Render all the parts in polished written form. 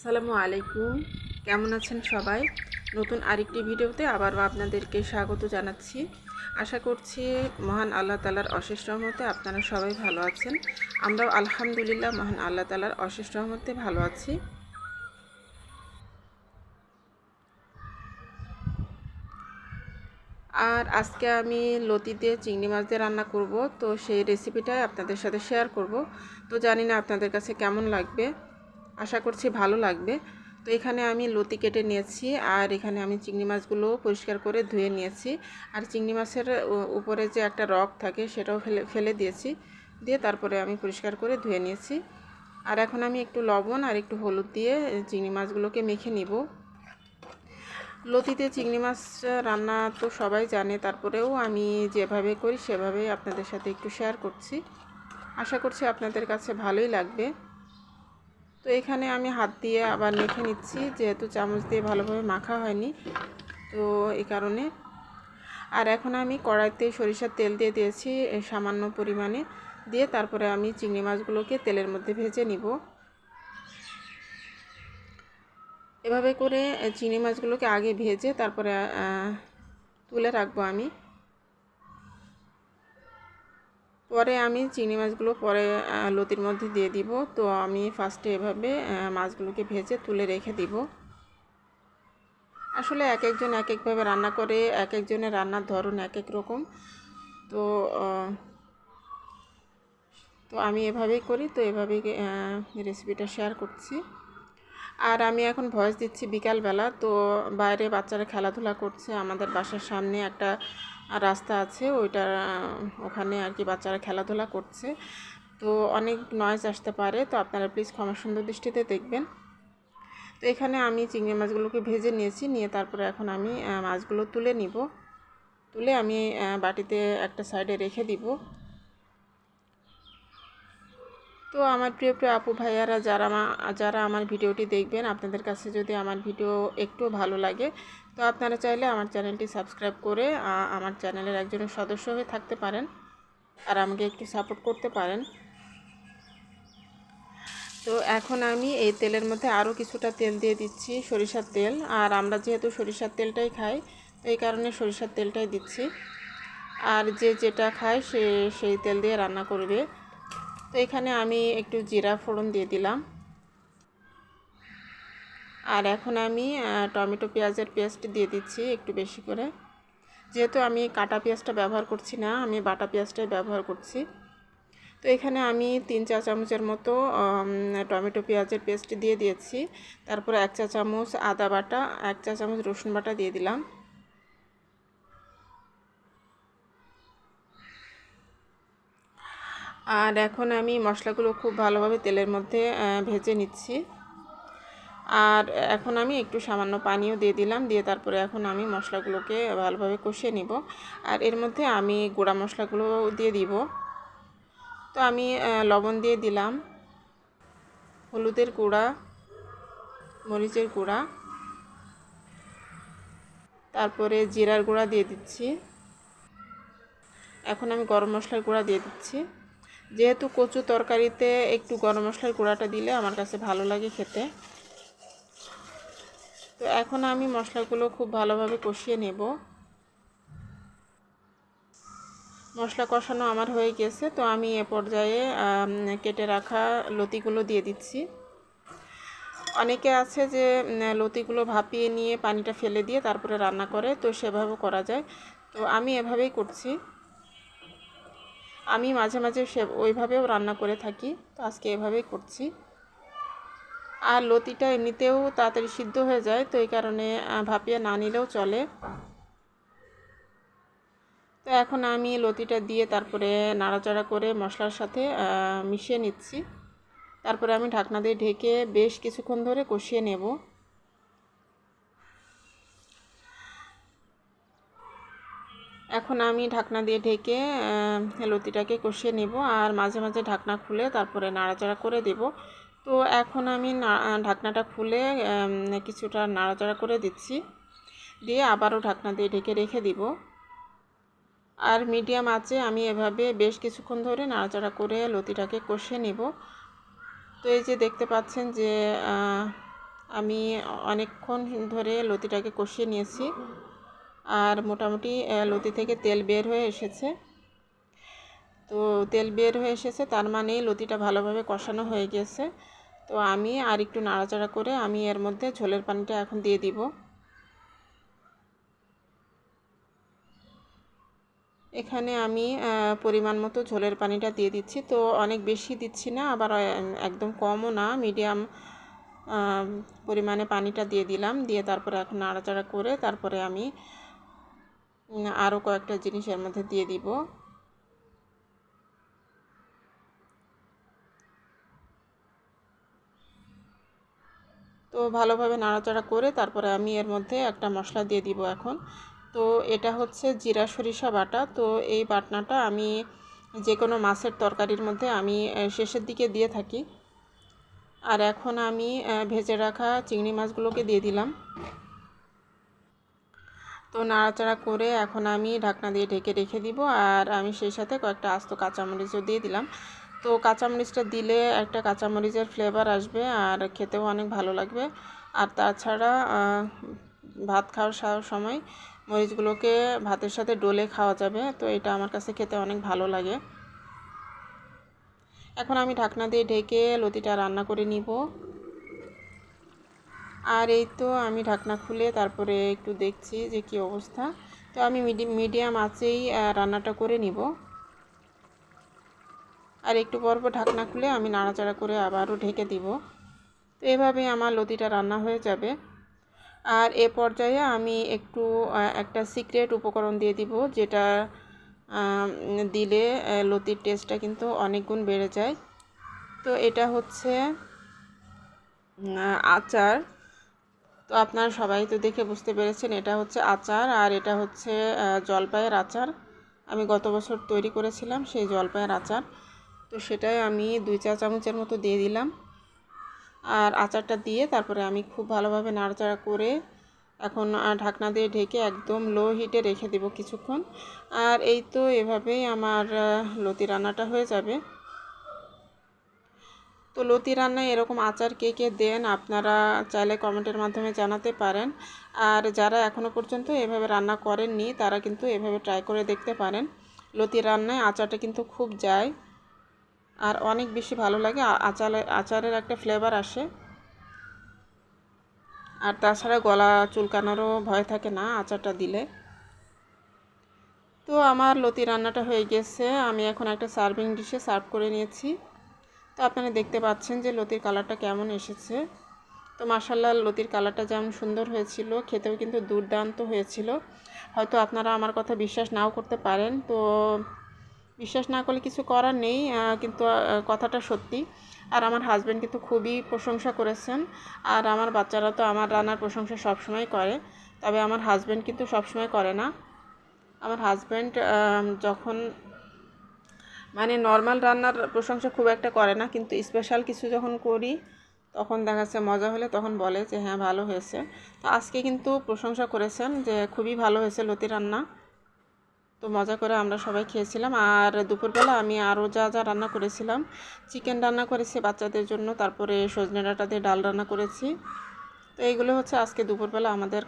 আসসালামু আলাইকুম। কেমন আছেন সবাই? নতুন আরেকটি ভিডিওতে আবারও আপনাদেরকে স্বাগত জানাচ্ছি। আশা করছি মহান আল্লাহ তাআলার অশেষ রহমতে আপনারা সবাই ভালো আছেন। আমরাও আলহামদুলিল্লাহ মহান আল্লাহ তাআলার অশেষ রহমতে ভালো আছি। আর আজকে আমি লতি দিয়ে চিংড়ি মাছ দিয়ে রান্না করব, তো সেই রেসিপিটাই আপনাদের সাথে শেয়ার করব। তো জানি না আপনাদের কাছে কেমন লাগবে, আশা করছি ভালো লাগবে। তো এখানে আমি লতি কেটে নিয়েছি, আর এখানে আমি চিংড়ি মাছগুলো পরিষ্কার করে ধুয়ে নিয়েছি। আর চিংড়ি মাছের উপরে যে একটা রগ থাকে সেটাও ফেলে দিয়েছি, দিয়ে তারপরে আমি পরিষ্কার করে ধুয়ে নিয়েছি। আর এখন আমি একটু লবণ আর একটু হলুদ দিয়ে চিংড়ি মাছগুলোকে মেখে নিব। লতিতে চিংড়ি মাছ রান্না তো সবাই জানে, তারপরেও আমি যেভাবে করি সেভাবেই আপনাদের সাথে একটু শেয়ার করছি। আশা করছি আপনাদের কাছে ভালোই লাগবে। তো এখানে আমি হাত দিয়ে আবার মেখে নিচ্ছি, যেহেতু চামচ দিয়ে ভালোভাবে মাখা হয়নি, তো এই কারণে। আর এখন আমি কড়াইতে সরিষার তেল দিয়ে দিয়েছি সামান্য পরিমাণে, দিয়ে তারপরে আমি চিংড়ি মাছগুলোকে তেলের মধ্যে ভেজে নিব। এভাবে করে চিংড়ি মাছগুলোকে আগে ভেজে তারপরে তুলে রাখবো আমি। পরে আমি চিংড়ি মাছগুলো পরে লতির মধ্যে দিয়ে দিব। তো আমি ফার্স্টে এভাবে মাছগুলোকে ভেজে তুলে রেখে দিব। আসলে এক একজন এক একভাবে রান্না করে, এক একজনের রান্নার ধরন এক এক রকম। তো তো আমি এভাবেই করি, তো এভাবেই রেসিপিটা শেয়ার করছি। আর আমি এখন ভয়েস দিচ্ছি বিকালবেলা, তো বাইরে বাচ্চারা খেলাধুলা করছে। আমাদের বাসার সামনে একটা রাস্তা আছে, ওখানে আর কি বাচ্চারা খেলাধুলা করছে, তো অনেক নয়েজ আসতে পারে, তো আপনারা প্লিজ ক্ষমা সুন্দর দৃষ্টিতে দেখবেন। তো এখানে আমি চিংড়ি মাছগুলোকে ভেজে নিয়েছি, নিয়ে তারপরে এখন আমি মাছগুলো তুলে নিব। তুলে আমি বাটিতে একটা সাইডে রেখে দিব। তো আমার প্রিয় প্রিয় আপু ভাইয়ারা যারা আমার ভিডিওটি দেখবেন, আপনাদের কাছে যদি আমার ভিডিও একটু ভালো লাগে, তো আপনারা চাইলে আমার চ্যানেলটি সাবস্ক্রাইব করে আমার চ্যানেলের একজনের সদস্য হয়ে থাকতে পারেন, আর আমাকে একটু সাপোর্ট করতে পারেন। তো এখন আমি এই তেলের মধ্যে আরও কিছুটা তেল দিয়ে দিচ্ছি, সরিষার তেল। আর আমরা যেহেতু সরিষার তেলটাই খাই, তো এই কারণে সরিষার তেলটাই দিচ্ছি। আর যে যেটা খায় সেই তেল দিয়ে রান্না করবে। তো এখানে আমি একটু জিরা ফোড়ন দিয়ে দিলাম। আর এখন আমি টমেটো পেঁয়াজের পেস্ট দিয়ে দিচ্ছি একটু বেশি করে, যেহেতু আমি কাটা পেঁয়াজটা ব্যবহার করছি না, আমি বাটা পেঁয়াজটাই ব্যবহার করছি। তো এখানে আমি 3 চা চামচের মতো টমেটো পেঁয়াজের পেস্ট দিয়ে দিয়েছি। তারপরে 1 চা চামচ আদা বাটা, 1 চা চামচ রসুন বাটা দিয়ে দিলাম। আর এখন আমি মশলাগুলো খুব ভালোভাবে তেলের মধ্যে ভেজে নিচ্ছি। আর এখন আমি একটু সামান্য পানিও দিয়ে দিলাম, দিয়ে তারপরে এখন আমি মশলাগুলোকে ভালোভাবে কষিয়ে নিব। আর এর মধ্যে আমি গুঁড়া মশলাগুলো দিয়ে দিব। তো আমি লবণ দিয়ে দিলাম, হলুদের গুঁড়া, মরিচের গুঁড়া, তারপরে জিরার গুঁড়া দিয়ে দিচ্ছি। এখন আমি গরম মশলার গুঁড়া দিয়ে দিচ্ছি। যেহেতু কচু তরকারিতে একটু গরম মশলার গুঁড়াটা দিলে আমার কাছে ভালো লাগে খেতে। তো এখন আমি মশলাগুলো খুব ভালোভাবে কষিয়ে নেব। মশলা কষানো আমার হয়ে গেছে, তো আমি এ পর্যায়ে কেটে রাখা লতিগুলো দিয়ে দিচ্ছি। অনেকে আছে যে লতিগুলো ভাপিয়ে নিয়ে পানিটা ফেলে দিয়ে তারপরে রান্না করে, তো সেভাবেও করা যায়। তো আমি এভাবেই করছি। আমি মাঝে মাঝে ওইভাবেও রান্না করে থাকি, তো আজকে এভাবেই করছি। আর লতিটা এমনিতেও তাড়াতাড়ি সিদ্ধ হয়ে যায়, তো এই কারণে ভাপিয়ে না নিলেও চলে। তো এখন আমি লতিটা দিয়ে তারপরে নাড়াচাড়া করে মশলার সাথে মিশিয়ে নিচ্ছি। তারপরে আমি ঢাকনা দিয়ে ঢেকে বেশ কিছুক্ষণ ধরে কষিয়ে নেব। এখন আমি ঢাকনা দিয়ে ঢেকে লতিটাকে কষিয়ে নেব, আর মাঝে মাঝে ঢাকনা খুলে তারপরে নাড়াচাড়া করে দেব। তো এখন আমি ঢাকনাটা খুলে কিছুটা নাড়াচাড়া করে দিচ্ছি, দিয়ে আবারও ঢাকনা দিয়ে ঢেকে রেখে দিব। আর মিডিয়াম আঁচে আমি এভাবে বেশ কিছুক্ষণ ধরে নাড়াচাড়া করে লতিটাকে কষিয়ে নেব। তো এই যে দেখতে পাচ্ছেন যে আমি অনেকক্ষণ ধরে লতিটাকে কষিয়ে নিয়েছি, আর মোটামুটি লতি থেকে তেল বের হয়ে এসেছে। তো তেল বের হয়ে এসেছে, তার মানে লতিটা ভালোভাবে কষানো হয়ে গেছে। তো আমি আর একটু নাড়াচাড়া করে আমি এর মধ্যে ঝোলের পানিটা এখন দিয়ে দিব। এখানে আমি পরিমাণ মতো ঝোলের পানিটা দিয়ে দিচ্ছি। তো অনেক বেশি দিচ্ছি না, আবার একদম কমও না, মিডিয়াম পরিমাণে পানিটা দিয়ে দিলাম। দিয়ে তারপরে এখন নাড়াচাড়া করে তারপরে আমি আরও কয়েকটা জিনিস এর মধ্যে দিয়ে দিব। তো ভালোভাবে নাড়াচাড়া করে তারপরে আমি এর মধ্যে একটা মশলা দিয়ে দিব এখন। তো এটা হচ্ছে জিরা সরিষা বাটা। তো এই বাটনাটা আমি যে কোনো মাছের তরকারির মধ্যে আমি শেষের দিকে দিয়ে থাকি। আর এখন আমি ভেজে রাখা চিংড়ি মাছগুলোকে দিয়ে দিলাম। তো নাড়াচাড়া করে এখন আমি ঢাকনা দিয়ে ঢেকে রেখে দিব। আর আমি সেই সাথে কয়েকটা আস্ত কাঁচামরিচও দিয়ে দিলাম। তো কাঁচামরিচটা দিলে একটা কাঁচামরিচের ফ্লেভার আসবে আর খেতেও অনেক ভালো লাগবে। আর তাছাড়া ভাত খাওয়ার সময় মরিচগুলোকে ভাতের সাথে ডলে খাওয়া যাবে। তো এটা আমার কাছে খেতে অনেক ভালো লাগে। এখন আমি ঢাকনা দিয়ে ঢেকে লতিটা রান্না করে নিব। আর এই তো আমি ঢাকনা খুলে তারপরে একটু দেখছি যে কী অবস্থা। তো আমি মিডিয়াম আঁচেই রান্নাটা করে নিব। আর একটু পর ঢাকনা খুলে আমি নাড়াচাড়া করে আবারও ঢেকে দিব। তো এভাবে আমার লতিটা রান্না হয়ে যাবে। আর এ পর্যায়ে আমি একটু একটা সিক্রেট উপকরণ দিয়ে দিব, যেটা দিলে লতির টেস্টটা কিন্তু অনেক গুণ বেড়ে যায়। তো এটা হচ্ছে আচার। তো আপনারা সবাই তো দেখে বুঝতে পেরেছেন এটা হচ্ছে আচার। আর এটা হচ্ছে জলপাইয়ের আচার। আমি গত বছর তৈরি করেছিলাম সেই জলপাইয়ের আচার। তো সেটাই আমি 2 চা চামচের মতো দিয়ে দিলাম। আর আচারটা দিয়ে তারপরে আমি খুব ভালোভাবে নাড়াচাড়া করে এখন ঢাকনা দিয়ে ঢেকে একদম লো হিটে রেখে দেব কিছুক্ষণ। আর এই তো এভাবেই আমার লতি রান্নাটা হয়ে যাবে। তো লতি রান্নায় এরকম আচার কে কে দেন আপনারা চাইলে কমেন্টের মাধ্যমে জানাতে পারেন। আর যারা এখনও পর্যন্ত এভাবে রান্না করেননি তারা কিন্তু এভাবে ট্রাই করে দেখতে পারেন। লতি রান্নায় আচারটা কিন্তু খুব যায় আর অনেক বেশি ভালো লাগে। আচারের একটা ফ্লেভার আসে। আর তাছাড়া গলা চুলকানোরও ভয় থাকে না আচারটা দিলে। তো আমার লতি রান্নাটা হয়ে গেছে। আমি এখন একটা সার্ভিং ডিশে সার্ভ করে নিয়েছি। তো আপনারা দেখতে পাচ্ছেন যে লতির কালারটা কেমন এসেছে। তো মাশাআল্লাহ লতির কালারটা যেমন সুন্দর হয়েছিল, খেতেও কিন্তু দুর্দান্ত হয়েছিল। হয়তো আপনারা আমার কথা বিশ্বাস নাও করতে পারেন। তো বিশ্বাস না করলে কিছু করার নেই, কিন্তু কথাটা সত্যি। আর আমার হাজব্যান্ড কিন্তু খুবই প্রশংসা করেছেন। আর আমার বাচ্চারা তো আমার রান্নার প্রশংসা সবসময় করে, তবে আমার হাজব্যান্ড কিন্তু সবসময় করে না। আমার হাজব্যান্ড যখন মানে নর্মাল রান্নার প্রশংসা খুব একটা করে না, কিন্তু স্পেশাল কিছু যখন করি তখন দেখা যাচ্ছে মজা হলে তখন বলে যে হ্যাঁ ভালো হয়েছে। তো আজকে কিন্তু প্রশংসা করেছেন যে খুবই ভালো হয়েছে লতি রান্না। তো মজা করে আমরা সবাই খেয়েছিলাম। আর দুপুরবেলা আমি আরও যা যা রান্না করেছিলাম, চিকেন রান্না করেছি বাচ্চাদের জন্য, তারপরে সজনে ডাঁটা দিয়ে ডাল রান্না করেছি। তো এইগুলো হচ্ছে আজকে দুপুরবেলা আমাদের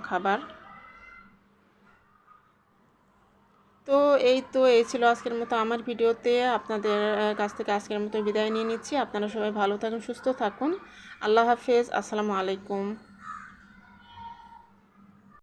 খাবার। তো এই ছিল আজকের মতো আমার ভিডিওতে। আপনাদের কাছ থেকে আজকের মতো বিদায় নিয়ে নিচ্ছি। আপনারা সবাই ভালো থাকুন, সুস্থ থাকুন। আল্লাহ হাফেজ, আসসালামু আলাইকুম।